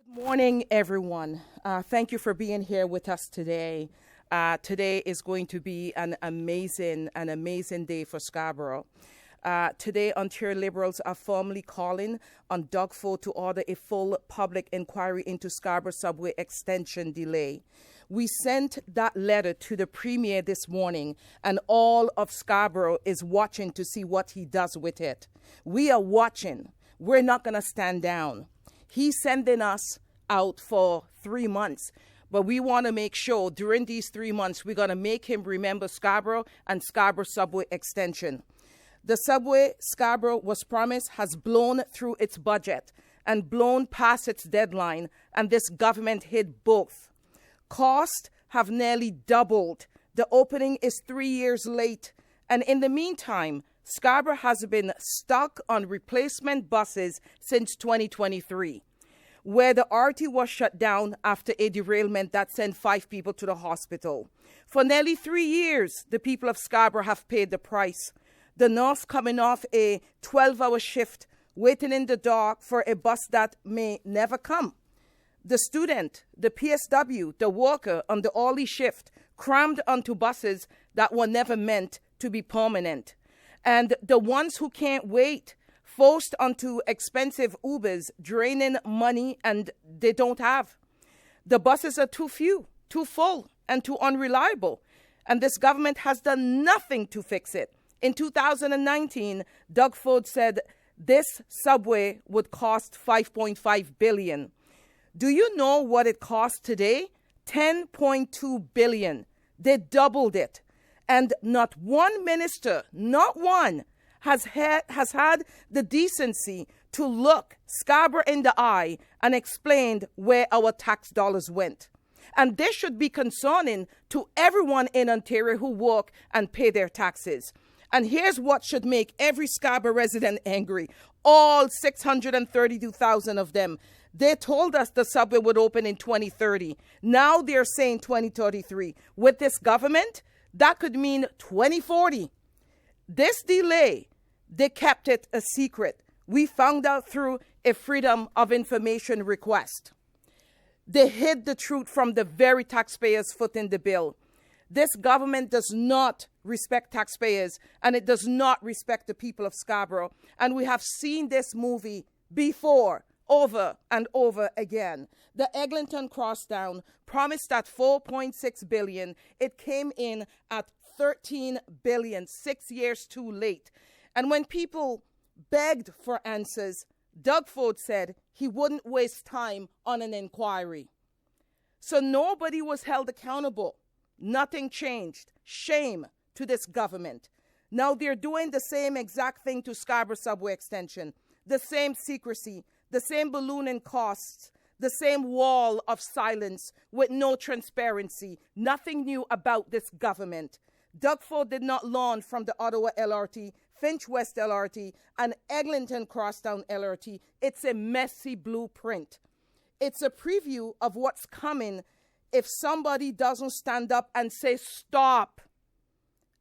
Morning, everyone. Thank you for being here with us today. Today is going to be an amazing day for Scarborough. Today, Ontario Liberals are formally calling on Doug Ford to order a full public inquiry into Scarborough Subway Extension delay. We sent that letter to the Premier this morning, and all of Scarborough is watching to see what he does with it. We are watching. We're not going to stand down. He's sending us out for 3 months, but we want to make sure during these 3 months we're going to make him remember Scarborough and Scarborough Subway Extension. The subway Scarborough was promised has blown through its budget and blown past its deadline, and this government hid both. Costs have nearly doubled. The opening is 3 years late, and in the meantime, Scarborough has been stuck on replacement buses since 2023, where the RT was shut down after a derailment that sent 5 people to the hospital. For nearly 3 years, the people of Scarborough have paid the price. The nurse coming off a 12-hour shift, waiting in the dark for a bus that may never come. The student, the PSW, the worker on the early shift, crammed onto buses that were never meant to be permanent. And the ones who can't wait, forced onto expensive Ubers, draining money and they don't have. The buses are too few, too full, and too unreliable. And this government has done nothing to fix it. In 2019, Doug Ford said this subway would cost $5.5 billion. Do you know what it costs today? $10.2 billion. They doubled it. And not one minister, not one, has had the decency to look Scarborough in the eye and explain where our tax dollars went. And this should be concerning to everyone in Ontario who work and pay their taxes. And here's what should make every Scarborough resident angry. All 632,000 of them. They told us the subway would open in 2030. Now they're saying 2033. With this government, that could mean 2040. This delay, they kept it a secret. We found out through a Freedom of Information request. They hid the truth from the very taxpayers footing the bill. This government does not respect taxpayers, and it does not respect the people of Scarborough. And we have seen this movie before, over and over again. The Eglinton Crossdown promised at $4.6 billion. It came in at $13 billion, 6 years too late. And when people begged for answers, Doug Ford said he wouldn't waste time on an inquiry. So nobody was held accountable. Nothing changed. Shame to this government. Now they're doing the same exact thing to Scarborough Subway Extension. The same secrecy, the same ballooning costs, the same wall of silence with no transparency. Nothing new about this government. Doug Ford did not learn from the Ottawa LRT, Finch West LRT, and Eglinton Crosstown LRT. It's a messy blueprint. It's a preview of what's coming if somebody doesn't stand up and say stop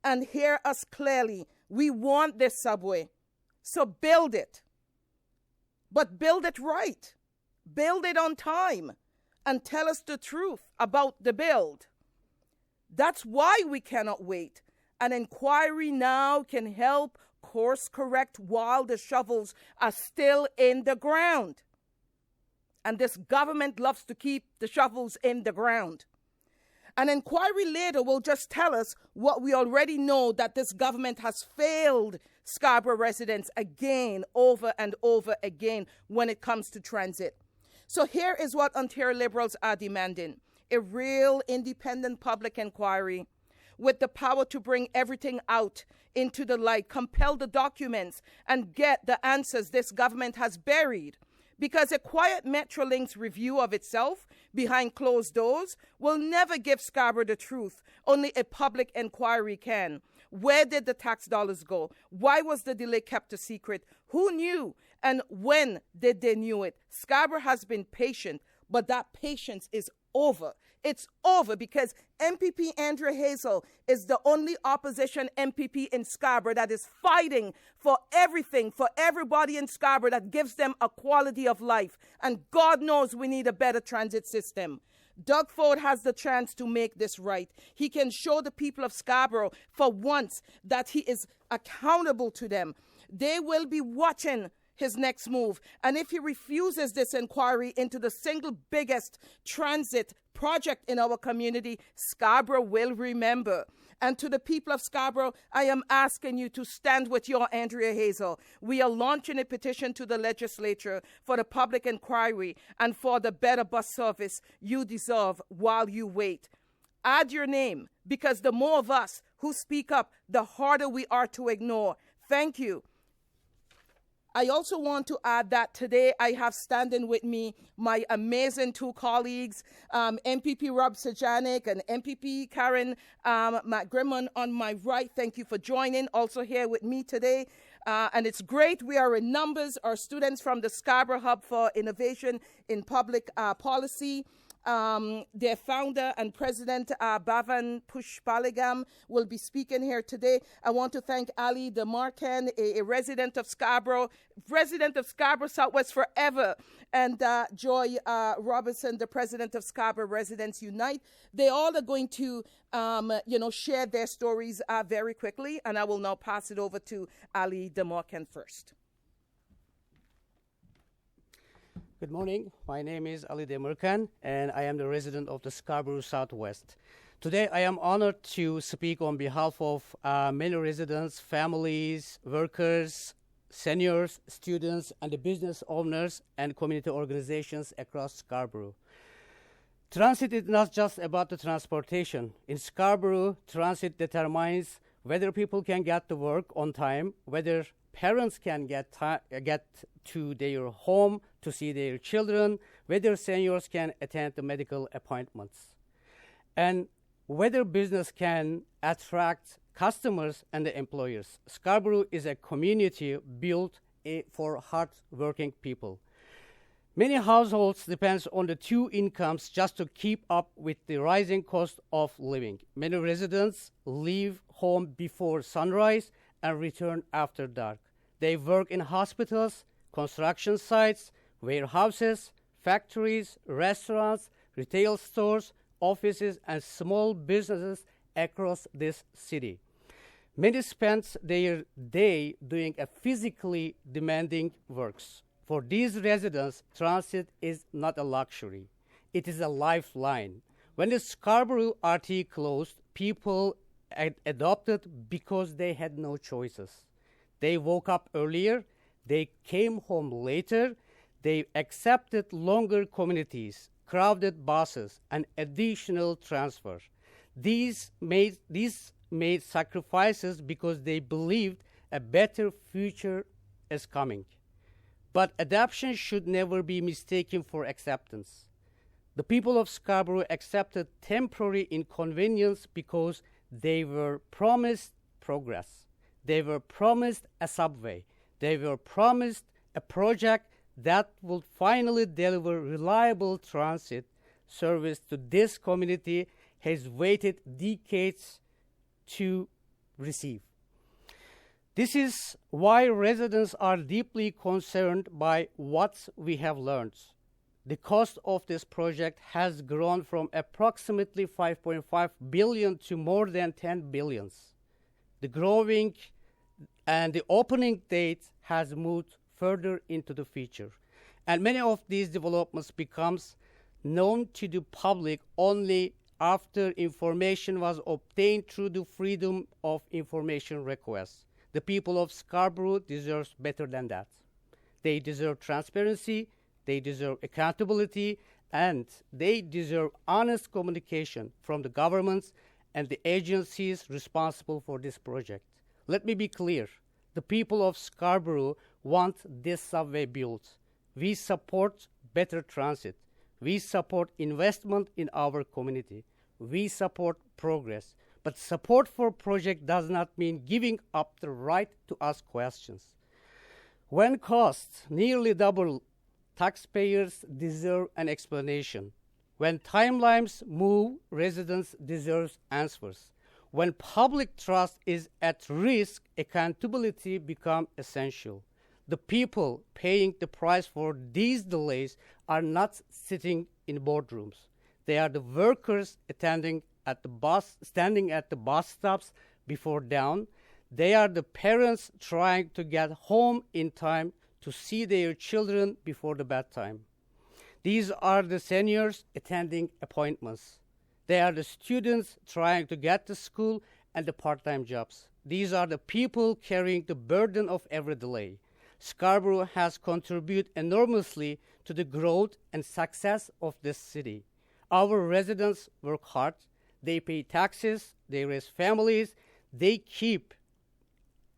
and hear us clearly. We want this subway, so build it. But build it right. Build it on time and tell us the truth about the build. That's why we cannot wait. An inquiry now can help course correct while the shovels are still in the ground. And this government loves to keep the shovels in the ground. An inquiry later will just tell us what we already know, that this government has failed Scarborough residents again, over and over again when it comes to transit. So here is what Ontario Liberals are demanding. A real independent public inquiry with the power to bring everything out into the light, compel the documents, and get the answers this government has buried. Because a quiet Metrolinx review of itself behind closed doors will never give Scarborough the truth. Only a public inquiry can. Where did the tax dollars go? Why was the delay kept a secret? Who knew? And when did they knew it? Scarborough has been patient, but that patience is over. It's over because MPP Andrea Hazell is the only opposition MPP in Scarborough that is fighting for everything, for everybody in Scarborough, that gives them a quality of life. And God knows we need a better transit system. Doug Ford has the chance to make this right. He can show the people of Scarborough for once that he is accountable to them. They will be watching his next move. And if he refuses this inquiry into the single biggest transit project in our community, Scarborough will remember. And to the people of Scarborough, I am asking you to stand with your Andrea Hazell. We are launching a petition to the legislature for the public inquiry and for the better bus service you deserve while you wait. Add your name, because the more of us who speak up, the harder we are to ignore. Thank you. I also want to add that today I have standing with me my amazing two colleagues, MPP Rob Sajanic and MPP Karen McGrimmon on my right. Thank you for joining. Also here with me today. And it's great. We are in numbers. Our students from the Scarborough Hub for Innovation in Public Policy. Their founder and president, Bhavan Pushpaligam, will be speaking here today. I want to thank Ali Demarcan, a resident of Scarborough Southwest forever, and Joy Robertson, the president of Scarborough Residents Unite. They all are going to, share their stories very quickly, and I will now pass it over to Ali Demarcan first. Good morning. My name is Ali Demirkan, and I am the resident of the Scarborough Southwest. Today, I am honored to speak on behalf of many residents, families, workers, seniors, students, and the business owners and community organizations across Scarborough. Transit is not just about the transportation. In Scarborough, transit determines whether people can get to work on time, whether parents can get to their home to see their children, whether seniors can attend the medical appointments, and whether business can attract customers and the employers. Scarborough is a community built for hard-working people. Many households depend on the two incomes just to keep up with the rising cost of living. Many residents leave home before sunrise and return after dark. They work in hospitals, construction sites, warehouses, factories, restaurants, retail stores, offices, and small businesses across this city. Many spend their day doing a physically demanding works. For these residents, transit is not a luxury. It is a lifeline. When the Scarborough RT closed, people adopted because they had no choices. They woke up earlier, they came home later, they accepted longer communities, crowded buses, and additional transfer. These made sacrifices because they believed a better future is coming. But adoption should never be mistaken for acceptance. The people of Scarborough accepted temporary inconvenience because they were promised progress. They were promised a subway. They were promised a project that would finally deliver reliable transit service to this community has waited decades to receive. This is why residents are deeply concerned by what we have learned. The cost of this project has grown from approximately 5.5 billion to more than 10 billion. The growing and the opening date has moved further into the future. And many of these developments becomes known to the public only after information was obtained through the Freedom of Information request. The people of Scarborough deserve better than that. They deserve transparency, they deserve accountability, and they deserve honest communication from the governments and the agencies responsible for this project. Let me be clear. The people of Scarborough want this subway built. We support better transit. We support investment in our community. We support progress. But support for project does not mean giving up the right to ask questions. When costs nearly double, taxpayers deserve an explanation. When timelines move, residents deserve answers. When public trust is at risk, accountability becomes essential. The people paying the price for these delays are not sitting in boardrooms. They are the workers standing at the bus stops before dawn. They are the parents trying to get home in time to see their children before the bedtime. These are the seniors attending appointments. They are the students trying to get to school and the part-time jobs. These are the people carrying the burden of every delay. Scarborough has contributed enormously to the growth and success of this city. Our residents work hard. They pay taxes. They raise families. They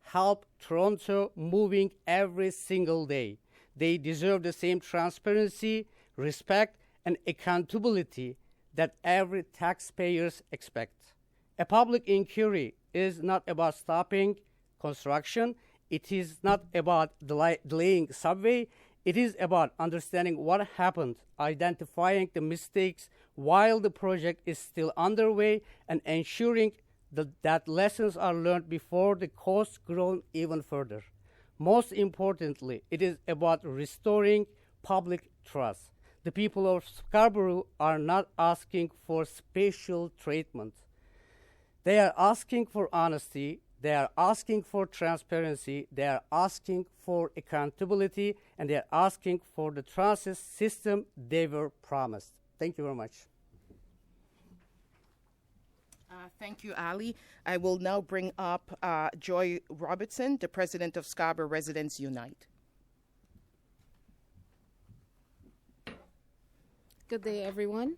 help Toronto moving every single day. They deserve the same transparency, respect, and accountability that every taxpayer expects. A public inquiry is not about stopping construction. It is not about delaying subway. It is about understanding what happened, identifying the mistakes while the project is still underway, and ensuring that lessons are learned before the costs grow even further. Most importantly, it is about restoring public trust. The people of Scarborough are not asking for special treatment. They are asking for honesty. They are asking for transparency. They are asking for accountability. And they are asking for the transit system they were promised. Thank you very much. Thank you, Ali. I will now bring up Joy Robertson, the president of Scarborough Residents Unite. Good day, everyone.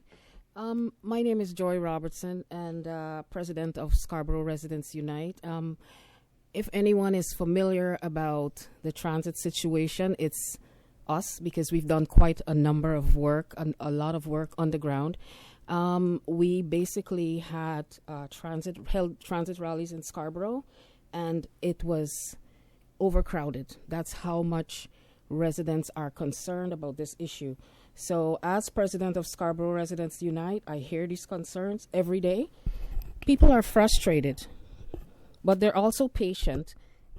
My name is Joy Robertson, and president of Scarborough Residents Unite. If anyone is familiar about the transit situation, it's us, because we've done quite a number of work, a lot of work on the ground. We basically held transit rallies in Scarborough, and it was overcrowded. That's how much residents are concerned about this issue. So as president of Scarborough Residents Unite, I hear these concerns every day. People are frustrated, but they're also patient,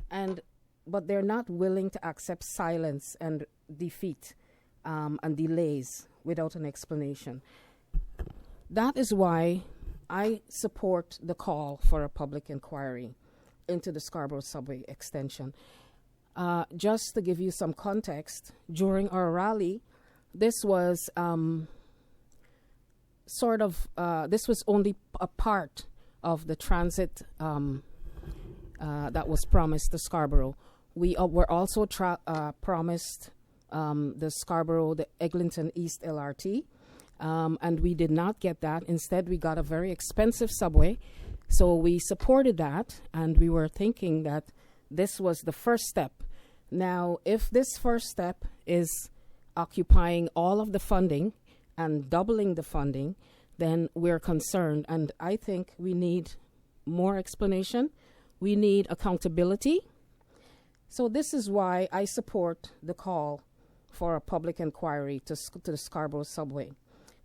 but they're not willing to accept silence and defeat and delays without an explanation. That is why I support the call for a public inquiry into the Scarborough Subway Extension. Just to give you some context, during our rally, this was this was only a part of the transit that was promised to Scarborough. We were also promised the Eglinton East LRT, and we did not get that. Instead, we got a very expensive subway. So we supported that, and we were thinking that this was the first step. Now, if this first step is occupying all of the funding and doubling the funding, then we're concerned. And I think we need more explanation. We need accountability. So this is why I support the call for a public inquiry to the Scarborough Subway.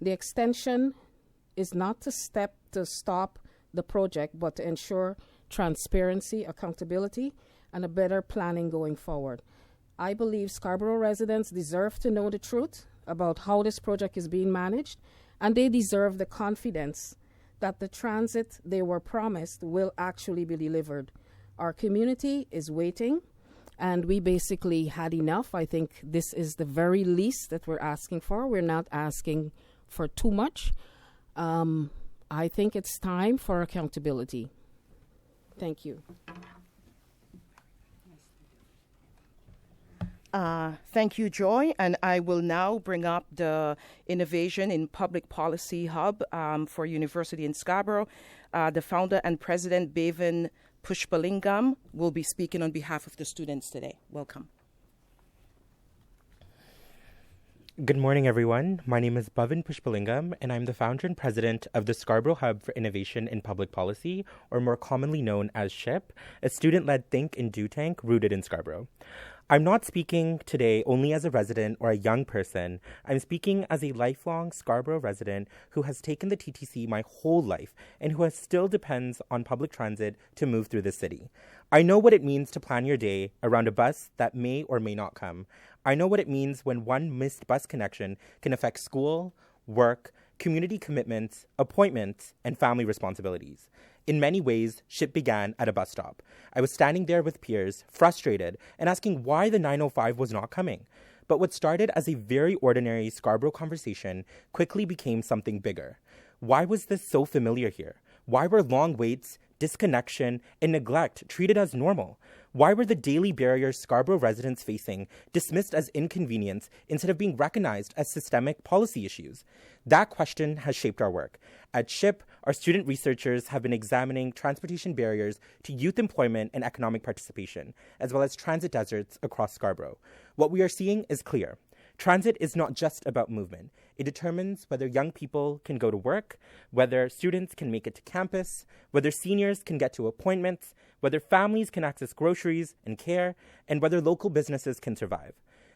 The extension is not to stop the project, but to ensure transparency, accountability, and a better planning going forward. I believe Scarborough residents deserve to know the truth about how this project is being managed, and they deserve the confidence that the transit they were promised will actually be delivered. Our community is waiting, and we basically had enough. I think this is the very least that we're asking for. We're not asking for too much. I think it's time for accountability. Thank you. Thank you, Joy. And I will now bring up the Innovation in Public Policy Hub for University in Scarborough. The founder and president, Bhavan Pushpalingam, will be speaking on behalf of the students today. Welcome. Good morning, everyone. My name is Bhavan Pushpalingam, and I'm the founder and president of the Scarborough Hub for Innovation in Public Policy, or more commonly known as SHIP, a student-led think and do tank rooted in Scarborough. I'm not speaking today only as a resident or a young person. I'm speaking as a lifelong Scarborough resident who has taken the TTC my whole life and who still depends on public transit to move through the city. I know what it means to plan your day around a bus that may or may not come. I know what it means when one missed bus connection can affect school, work, community commitments, appointments, and family responsibilities. In many ways, shit began at a bus stop. I was standing there with peers, frustrated, and asking why the 905 was not coming. But what started as a very ordinary Scarborough conversation quickly became something bigger. Why was this so familiar here? Why were long waits, disconnection, and neglect treated as normal? Why were the daily barriers Scarborough residents facing dismissed as inconvenience instead of being recognized as systemic policy issues? That question has shaped our work. At SHIP, our student researchers have been examining transportation barriers to youth employment and economic participation, as well as transit deserts across Scarborough. What we are seeing is clear. Transit is not just about movement. It determines whether young people can go to work, whether students can make it to campus, whether seniors can get to appointments, whether families can access groceries and care, and whether local businesses can survive.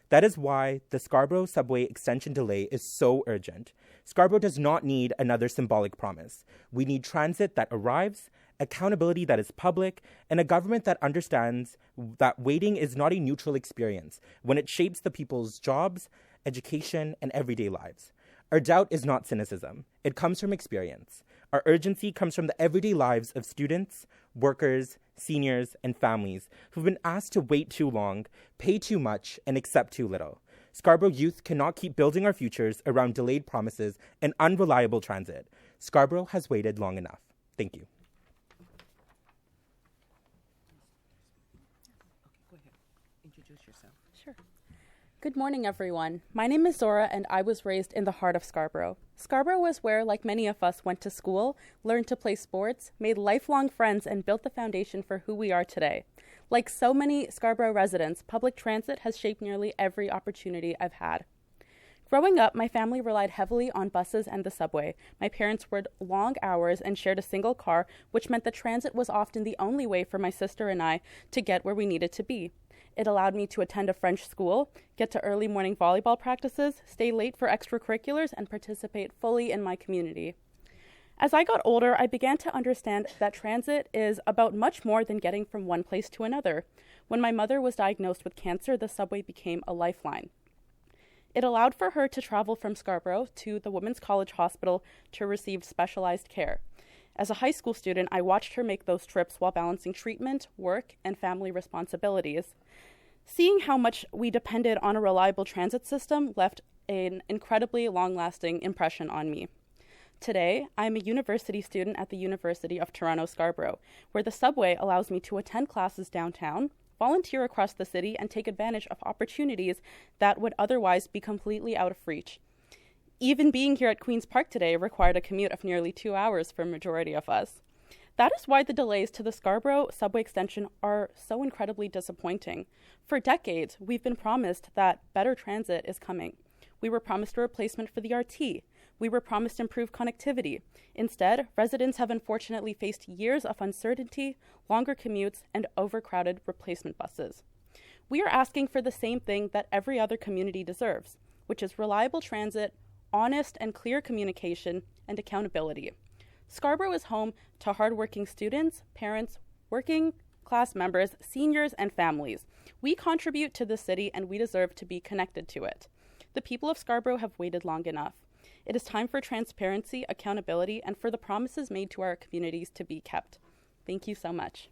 That is why the Scarborough Subway Extension delay is so urgent. Scarborough does not need another symbolic promise. We need transit that arrives, accountability that is public, and a government that understands that waiting is not a neutral experience when it shapes the people's jobs, education, and everyday lives. Our doubt is not cynicism. It comes from experience. Our urgency comes from the everyday lives of students, workers, seniors, and families who've been asked to wait too long, pay too much, and accept too little. Scarborough youth cannot keep building our futures around delayed promises and unreliable transit. Scarborough has waited long enough. Thank you. Go ahead. Introduce yourself. Sure. Good morning, everyone. My name is Zora, and I was raised in the heart of Scarborough. Scarborough was where, like many of us, went to school, learned to play sports, made lifelong friends, and built the foundation for who we are today. Like so many Scarborough residents, public transit has shaped nearly every opportunity I've had. Growing up, my family relied heavily on buses and the subway. My parents worked long hours and shared a single car, which meant that transit was often the only way for my sister and I to get where we needed to be. It allowed me to attend a French school, get to early morning volleyball practices, stay late for extracurriculars, and participate fully in my community. As I got older, I began to understand that transit is about much more than getting from one place to another. When my mother was diagnosed with cancer, the subway became a lifeline. It allowed for her to travel from Scarborough to the Women's College Hospital to receive specialized care. As a high school student, I watched her make those trips while balancing treatment, work, and family responsibilities. Seeing how much we depended on a reliable transit system left an incredibly long-lasting impression on me. Today, I'm a university student at the University of Toronto Scarborough, where the subway allows me to attend classes downtown, volunteer across the city, and take advantage of opportunities that would otherwise be completely out of reach. Even being here at Queen's Park today required a commute of nearly 2 hours for a majority of us. That is why the delays to the Scarborough Subway Extension are so incredibly disappointing. For decades, we've been promised that better transit is coming. We were promised a replacement for the RT. We were promised improved connectivity. Instead, residents have unfortunately faced years of uncertainty, longer commutes, and overcrowded replacement buses. We are asking for the same thing that every other community deserves, which is reliable transit, honest and clear communication, and accountability. Scarborough is home to hardworking students, parents, working class members, seniors, and families. We contribute to the city, and we deserve to be connected to it. The people of Scarborough have waited long enough. It is time for transparency, accountability, and for the promises made to our communities to be kept. Thank you so much.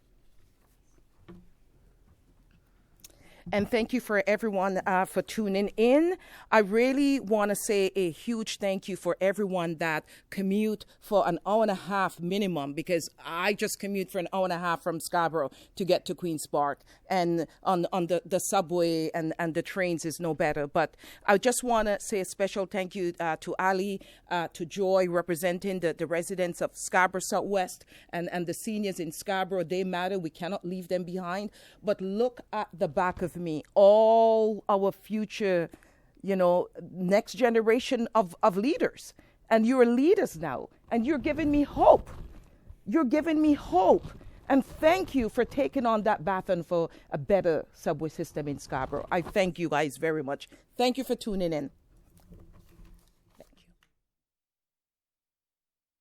And thank you for everyone for tuning in. I really want to say a huge thank you for everyone that commute for an hour and a half minimum, because I just commute for an hour and a half from Scarborough to get to Queen's Park. And on the subway and the trains is no better. But I just want to say a special thank you to Ali, to Joy, representing the residents of Scarborough Southwest and the seniors in Scarborough. They matter. We cannot leave them behind. But look at the back of me, all our future, next generation of leaders. And you're leaders now, and you're giving me hope. You're giving me hope. And thank you for taking on that baton for a better subway system in Scarborough. I thank you guys very much. Thank you for tuning in.